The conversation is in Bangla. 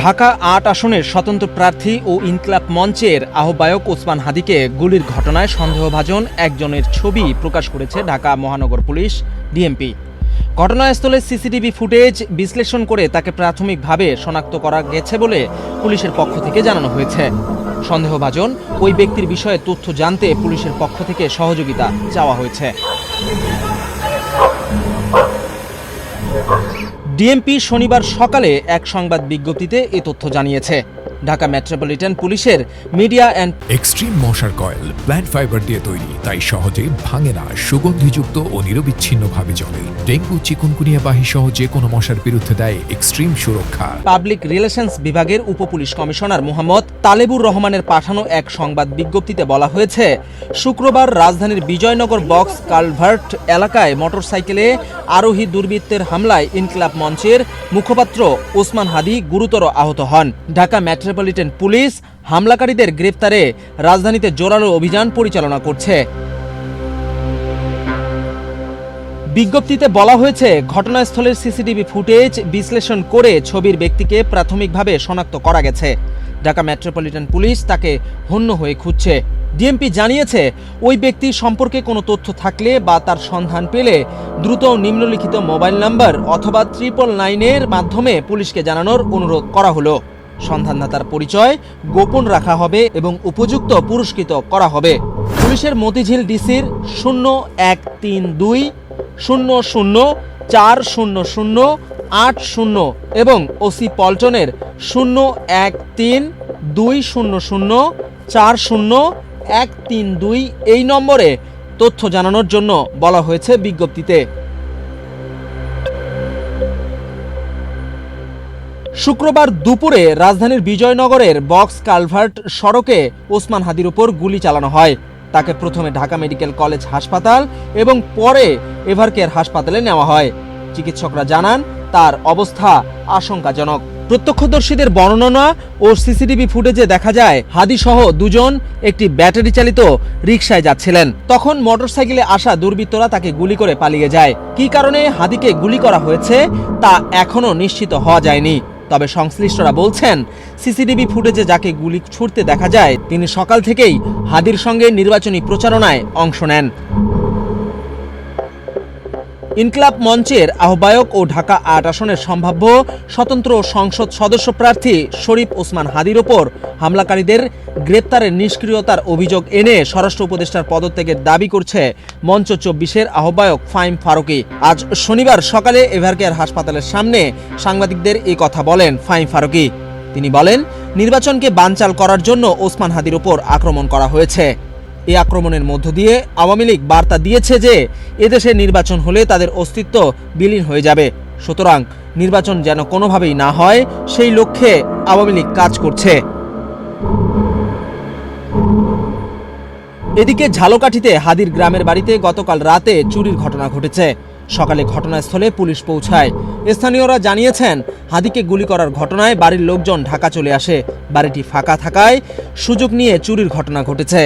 ঢাকা ৮ আসনের স্বতন্ত্র প্রার্থী ও ইনকিলাব মঞ্চের আহ্বায়ক ওসমান হাদিকে গুলির ঘটনায় সন্দেহভাজন একজনের ছবি প্রকাশ করেছে ঢাকা মহানগর পুলিশ ডিএমপি। ঘটনাস্থলে সিসিটিভি ফুটেজ বিশ্লেষণ করে তাকে প্রাথমিকভাবে শনাক্ত করা গেছে বলে পুলিশের পক্ষ থেকে জানানো হয়েছে। সন্দেহভাজন ওই ব্যক্তির বিষয়ে তথ্য জানতে পুলিশের পক্ষ থেকে সহযোগিতা চাওয়া হয়েছে। ডিএমপি শনিবার সকালে এক সংবাদ বিজ্ঞপ্তিতে এ তথ্য জানিয়েছে। ঢাকা মেট্রোপলিটন পুলিশের মিডিয়া অ্যান্ড এক্সট্রিম মশার কয়েল প্ল্যান্ট ফাইবার দিয়ে তৈরি, তাই সহজে ভাঙে না, সুগন্ধিযুক্ত ও নিরবিচ্ছিন্নভাবে জ্বলে। ডেঙ্গু, চিকুনগুনিয়া বাহি সহ যে কোনো মশার বিরুদ্ধে দেয় এক্সট্রিম সুরক্ষা। পাবলিক রিলেশনস বিভাগের উপপুলিশ কমিশনার মোহাম্মদ তালেবুর রহমানের পাঠানো এক সংবাদ বিজ্ঞপ্তিতে বলা হয়েছে, শুক্রবার রাজধানীর বিজয়নগর বক্স কালভার্ট এলাকায় মোটরসাইকেলে আরোহী দুর্বৃত্তের হামলায় ইনকিলাব মঞ্চের মুখপাত্র ওসমান হাদি গুরুতর আহত হন। ঢাকা মেট্রোপলিটন পুলিশ হামলাকারীদের গ্রেফতারে রাজধানীতে জোরালো অভিযান পরিচালনা করছে। বিজ্ঞপ্তিতে বলা হয়েছে, ঘটনাস্থলের সিসিটিভি ফুটেজ বিশ্লেষণ করে ছবির ব্যক্তিকে প্রাথমিকভাবে শনাক্ত করা গেছে। ঢাকা মেট্রোপলিটন পুলিশ তাকে হন্য হয়ে খুঁজছে। ডিএমপি জানিয়েছে, ওই ব্যক্তি সম্পর্কে কোনো তথ্য থাকলে বা তার সন্ধান পেলে দ্রুত নিম্নলিখিত মোবাইল নাম্বার অথবা 999-এর মাধ্যমে পুলিশকে জানানোর অনুরোধ করা হলো। সন্ধানদাতার পরিচয় গোপন রাখা হবে এবং উপযুক্ত পুরস্কৃত করা হবে। পুলিশের মতিঝিল ডিসির 0132 00 400 এবং ওসি পল্টনের 0132 00 40132 এই নম্বরে তথ্য জানানোর জন্য বলা হয়েছে বিজ্ঞপ্তিতে। শুক্রবার দুপুরে রাজধানীর বিজয়নগরের বক্স কালভার্ট সড়কে ওসমান হাদির উপর গুলি চালানো হয়। তাকে প্রথমে ঢাকা মেডিকেল কলেজ হাসপাতাল এবং পরে এভারকেয়ার হাসপাতালে নেওয়া হয়। চিকিৎসকরা জানান তার অবস্থা আশঙ্কাজনক। প্রত্যক্ষদর্শীদের বর্ণনা ও সিসিটিভি ফুটেজে দেখা যায়, হাদি সহ দুজন একটি ব্যাটারি চালিত রিকশায় যাচ্ছিলেন। তখন মোটরসাইকেলে আসা দুর্বৃত্তরা তাকে গুলি করে পালিয়ে যায়। কী কারণে হাদিকে গুলি করা হয়েছে তা এখনও নিশ্চিত হওয়া যায়নি। তবে সংশ্লিষ্টরা বলছেন, সিসিটিভি ফুটেজে যাকে গুলি ছুড়তে দেখা যায় তিনি সকাল থেকেই হাদির সঙ্গে নির্বাচনী প্রচারণায় অংশ নেন। ইনকিলাব মঞ্চের আহ্বায়ক ও ঢাকা ৮ আসনের সম্ভাব্য স্বতন্ত্র সংসদ সদস্য প্রার্থী শরীফ ওসমান হাদির ওপর হামলাকারীদের গ্রেপ্তারের নিষ্ক্রিয়তার অভিযোগ এনে স্বরাষ্ট্র উপদেষ্টার পদত্যাগের দাবি করছে মঞ্চ ২৪-এর আহ্বায়ক ফাহিম ফারুকী। আজ শনিবার সকালে এভারকেয়ার হাসপাতালের সামনে সাংবাদিকদের এই কথা বলেন ফাহিম ফারুকী। তিনি বলেন, নির্বাচনকে বানচাল করার জন্য ওসমান হাদির ওপর আক্রমণ করা হয়েছে। এই আক্রমণের মধ্য দিয়ে আওয়ামী লীগ বার্তা দিয়েছে যে এদেশে নির্বাচন হলে তাদের অস্তিত্ব বিলীন হয়ে যাবে। সুতরাং নির্বাচন যেন কোনোভাবেই না হয় সেই লক্ষ্যে আওয়ামী লীগ কাজ করছে। এদিকে ঝালকাঠিতে হাদির গ্রামের বাড়িতে গতকাল রাতে চুরির ঘটনা ঘটেছে। সকালে ঘটনাস্থলে পুলিশ পৌঁছায়। স্থানীয়রা জানিয়েছেন, হাদিকে গুলি করার ঘটনায় বাড়ির লোকজন ঢাকা চলে আসে। বাড়িটি ফাঁকা থাকায় সুযোগ নিয়ে চুরির ঘটনা ঘটেছে।